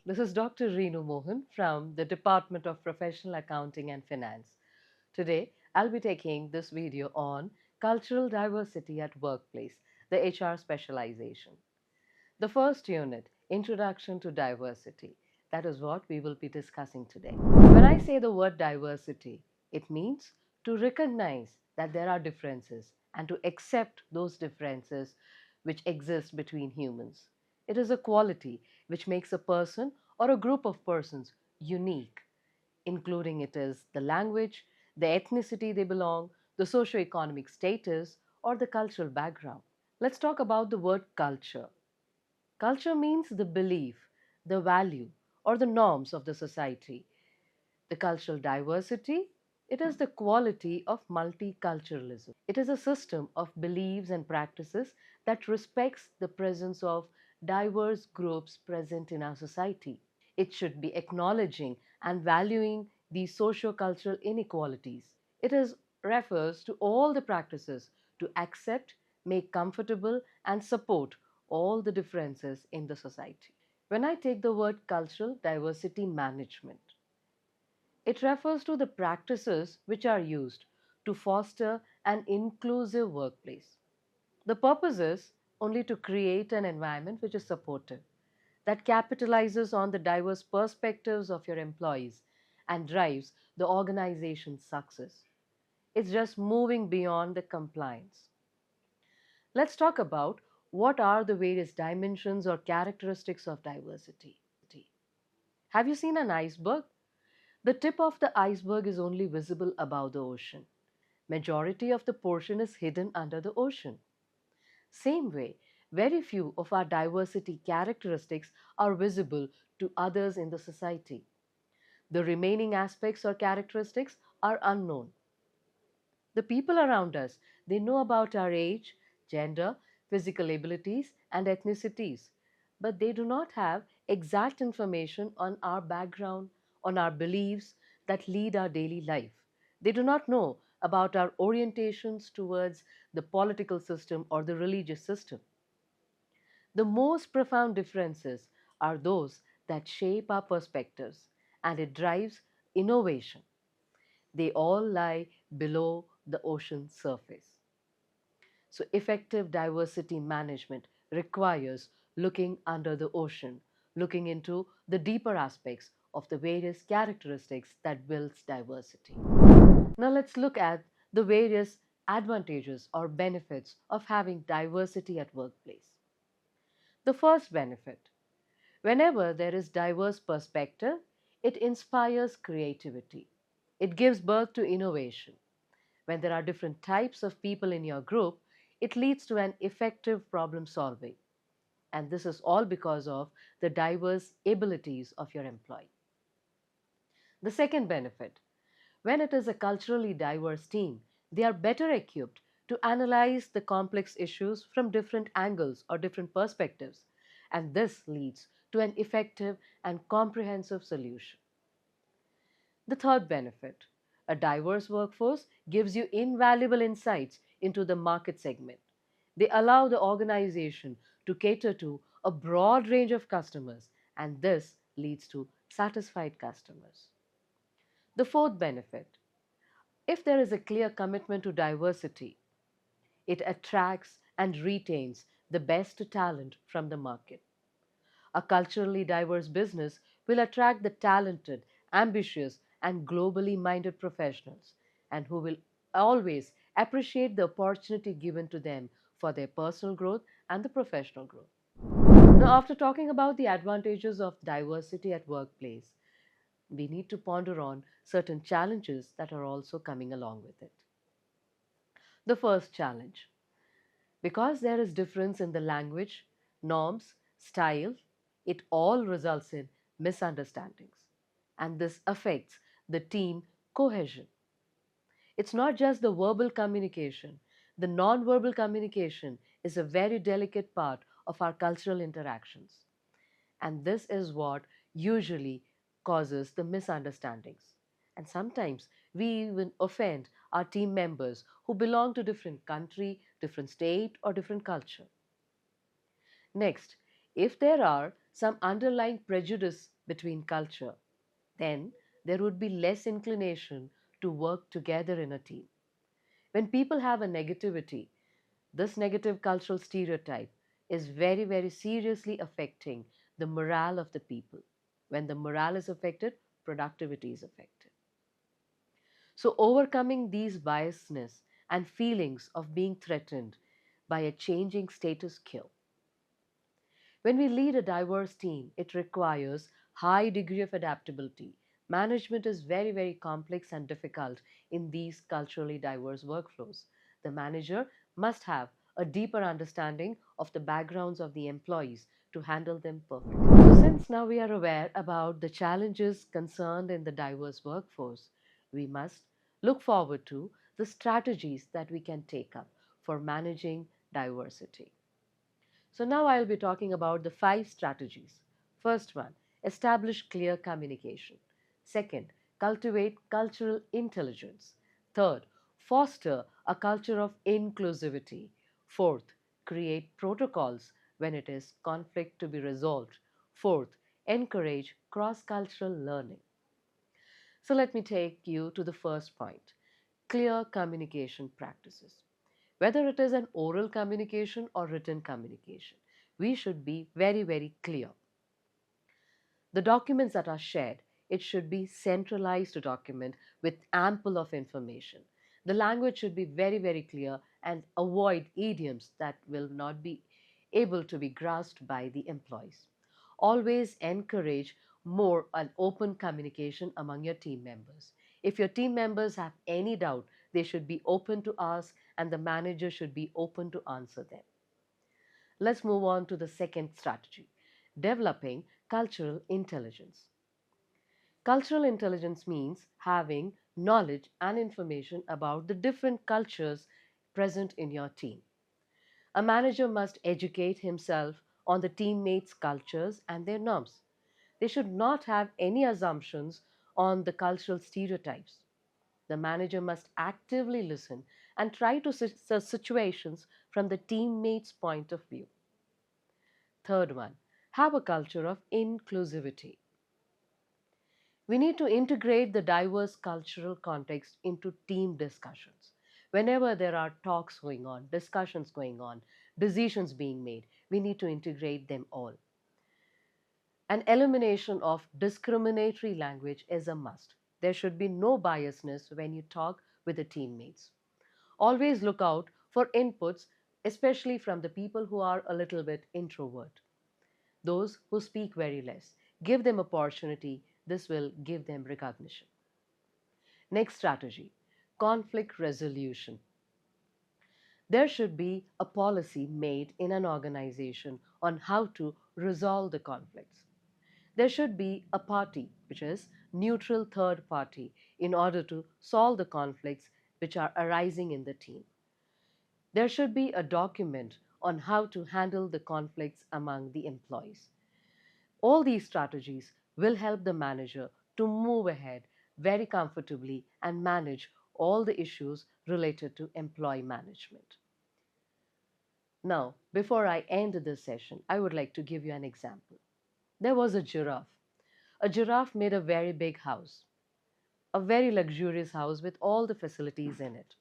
This is Dr. Reenu Mohan from the Department of Professional Accounting and Finance. Today, I'll be taking this video on cultural diversity at workplace, the HR specialization. The first unit, Introduction to Diversity. That is what we will be discussing today. When I say the word diversity, it means to recognize that there are differences and to accept those differences which exist between humans. It is a quality which makes a person or a group of persons unique, including it is the language, the ethnicity they belong, the socio-economic status, or the cultural background. Let's talk about the word culture. Culture means the belief, the value, or the norms of the society. The cultural diversity, it is the quality of multiculturalism. It is a system of beliefs and practices that respects the presence of diverse groups present in our society. It should be acknowledging and valuing these socio-cultural inequalities. It is refers to all the practices to accept, make comfortable, and support all the differences in the society. When I take the word cultural diversity management, it refers to the practices which are used to foster an inclusive workplace. The purpose is only to create an environment which is supportive, that capitalizes on the diverse perspectives of your employees and drives the organization's success. It's just moving beyond the compliance. Let's talk about what are the various dimensions or characteristics of diversity. Have you seen an iceberg? The tip of the iceberg is only visible above the ocean. Majority of the portion is hidden under the ocean. Same way, very few of our diversity characteristics are visible to others in the society. The remaining aspects or characteristics are unknown. The people around us, they know about our age, gender, physical abilities, and ethnicities, but they do not have exact information on our background, on our beliefs that lead our daily life. They do not know about our orientations towards the political system or the religious system. The most profound differences are those that shape our perspectives and it drives innovation. They all lie below the ocean surface. So, effective diversity management requires looking under the ocean, looking into the deeper aspects of the various characteristics that builds diversity. Now, let's look at the various advantages or benefits of having diversity at workplace. The first benefit, whenever there is diverse perspective, it inspires creativity. It gives birth to innovation. When there are different types of people in your group, it leads to an effective problem solving. And this is all because of the diverse abilities of your employee. The second benefit, when it is a culturally diverse team, they are better equipped to analyze the complex issues from different angles or different perspectives. And this leads to an effective and comprehensive solution. The third benefit, a diverse workforce gives you invaluable insights into the market segment. They allow the organization to cater to a broad range of customers, and this leads to satisfied customers. The fourth benefit, if there is a clear commitment to diversity, it attracts and retains the best talent from the market. A culturally diverse business will attract the talented, ambitious, and globally minded professionals, and who will always appreciate the opportunity given to them for their personal growth and the professional growth. Now, after talking about the advantages of diversity at workplace, we need to ponder on certain challenges that are also coming along with it. The first challenge, because there is difference in the language, norms, style, it all results in misunderstandings. And this affects the team cohesion. It's not just the verbal communication, the non-verbal communication is a very delicate part of our cultural interactions. And this is what usually causes the misunderstandings. And sometimes we even offend our team members who belong to different country, different state, or different culture. Next, If there are some underlying prejudice between culture, then there would be less inclination to work together in a team. When people have a negativity, this negative cultural stereotype is very, very seriously affecting the morale of the people. When the morale is affected, productivity is affected. So, overcoming these biasness and feelings of being threatened by a changing status quo. When we lead a diverse team, it requires high degree of adaptability. Management is very, very complex and difficult in these culturally diverse workflows. The manager must have a deeper understanding of the backgrounds of the employees to handle them perfectly. So, since now we are aware about the challenges concerned in the diverse workforce, we must look forward to the strategies that we can take up for managing diversity. So, now I'll be talking about the 5 strategies. First one, establish clear communication. Second, cultivate cultural intelligence. Third, foster a culture of inclusivity. Fourth, create protocols when it is conflict to be resolved. Fourth, encourage cross cultural learning. So, let me take you to the first point, clear communication practices. Whether it is an oral communication or written communication, we should be very, very clear. The documents that are shared, it should be centralized document with ample of information. The language should be very, very clear and avoid idioms that will not be able to be grasped by the employees. Always encourage more an open communication among your team members. If your team members have any doubt, they should be open to ask and the manager should be open to answer them. Let's move on to the second strategy, developing cultural intelligence. Cultural intelligence means having knowledge and information about the different cultures present in your team. A manager must educate himself on the teammates' cultures and their norms. They should not have any assumptions on the cultural stereotypes. The manager must actively listen and try to see the situations from the teammates' point of view. Third one, have a culture of inclusivity. We need to integrate the diverse cultural context into team discussions. Whenever there are talks going on, discussions going on, decisions being made, we need to integrate them all. An elimination of discriminatory language is a must. There should be no biasness when you talk with the teammates. Always look out for inputs, especially from the people who are a little bit introvert, those who speak very less. Give them opportunity. This will give them recognition. Next strategy, conflict resolution. There should be a policy made in an organization on how to resolve the conflicts. There should be a party, which is neutral third party, in order to solve the conflicts which are arising in the team. There should be a document on how to handle the conflicts among the employees. All these strategies will help the manager to move ahead very comfortably and manage all the issues related to employee management. Now, before I end this session, I would like to give you an example. There was a giraffe. A giraffe made a very big house, a very luxurious house with all the facilities in it.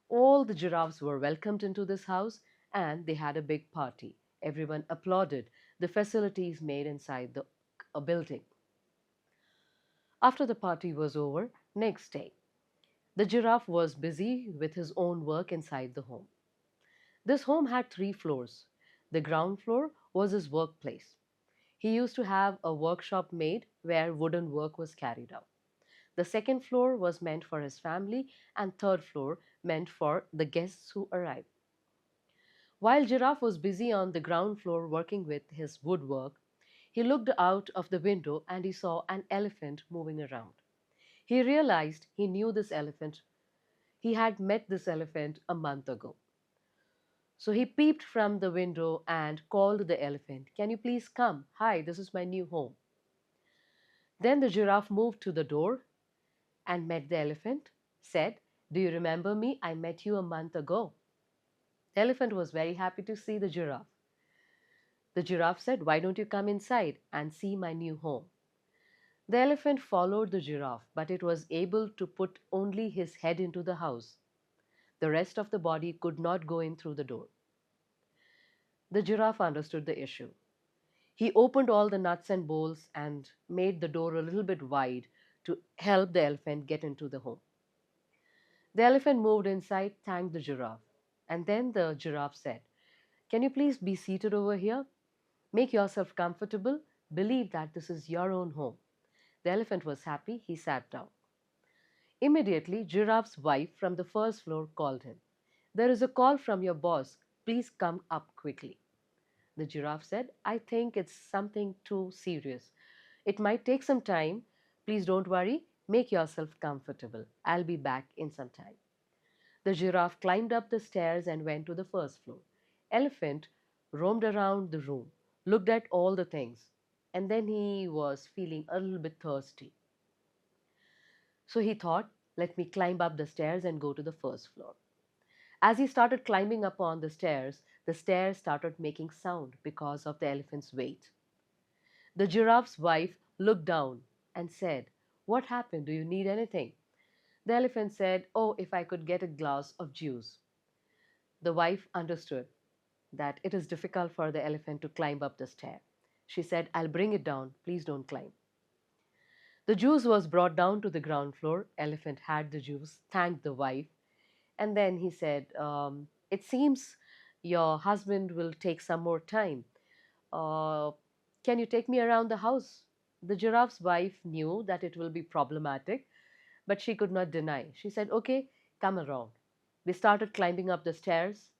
All the giraffes were welcomed into this house and they had a big party. Everyone applauded the facilities made inside the building. After the party was over, next day, the giraffe was busy with his own work inside the home. This home had 3 floors. The ground floor was his workplace. He used to have a workshop made where wooden work was carried out. The second floor was meant for his family, and third floor meant for the guests who arrived. While Giraffe was busy on the ground floor working with his woodwork, he looked out of the window and he saw an elephant moving around. He realized he knew this elephant. He had met this elephant a month ago. So he peeped from the window and called the elephant, "Can you please come? Hi, this is my new home." Then the giraffe moved to the door and met the elephant, said, "Do you remember me? I met you a month ago." The elephant was very happy to see the giraffe. The giraffe said, "Why don't you come inside and see my new home?" The elephant followed the giraffe, but it was able to put only his head into the house. The rest of the body could not go in through the door. The giraffe understood the issue. He opened all the nuts and bolts and made the door a little bit wide to help the elephant get into the home. The elephant moved inside, thanked the giraffe, and then the giraffe said, "Can you please be seated over here? Make yourself comfortable. Believe that this is your own home." The elephant was happy. He sat down. Immediately, Giraffe's wife from the first floor called him. "There is a call from your boss. Please come up quickly." The giraffe said, "I think it's something too serious. It might take some time. Please don't worry. Make yourself comfortable. I'll be back in some time." The giraffe climbed up the stairs and went to the first floor. Elephant roamed around the room, looked at all the things, and then he was feeling a little bit thirsty. So he thought, "Let me climb up the stairs and go to the first floor." As he started climbing up on the stairs started making sound because of the elephant's weight. The giraffe's wife looked down and said, "What happened? Do you need anything?" The elephant said, "Oh, if I could get a glass of juice." The wife understood that it is difficult for the elephant to climb up the stair. She said, "I'll bring it down. Please don't climb." The juice was brought down to the ground floor. Elephant had the juice, thanked the wife, and then he said, "It seems your husband will take some more time. Uh, can you take me around the house?" The giraffe's wife knew that it will be problematic, but she could not deny. She said, "Okay, come around." They started climbing up the stairs.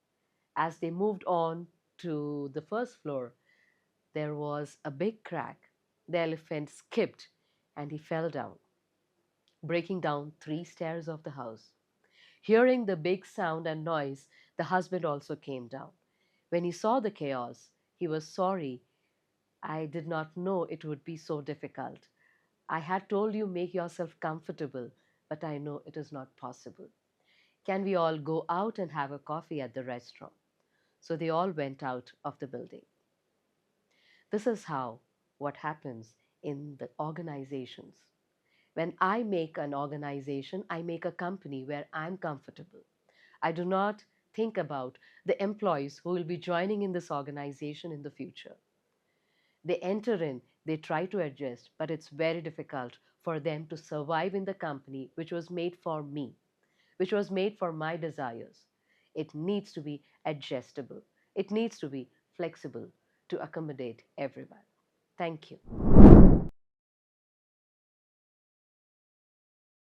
As they moved on to the first floor, there was a big crack. The elephant skipped and he fell down, breaking down 3 stairs of the house. Hearing the big sound and noise, the husband also came down. When he saw the chaos, he was sorry. "I did not know it would be so difficult. I had told you make yourself comfortable, but I know it is not possible. Can we all go out and have a coffee at the restaurant?" So they all went out of the building. This is how what happens in the organizations. When I make an organization, I make a company where I'm comfortable. I do not think about the employees who will be joining in this organization in the future. They enter in, they try to adjust, but it's very difficult for them to survive in the company which was made for me, which was made for my desires. It needs to be adjustable, it needs to be flexible to accommodate everyone. Thank you.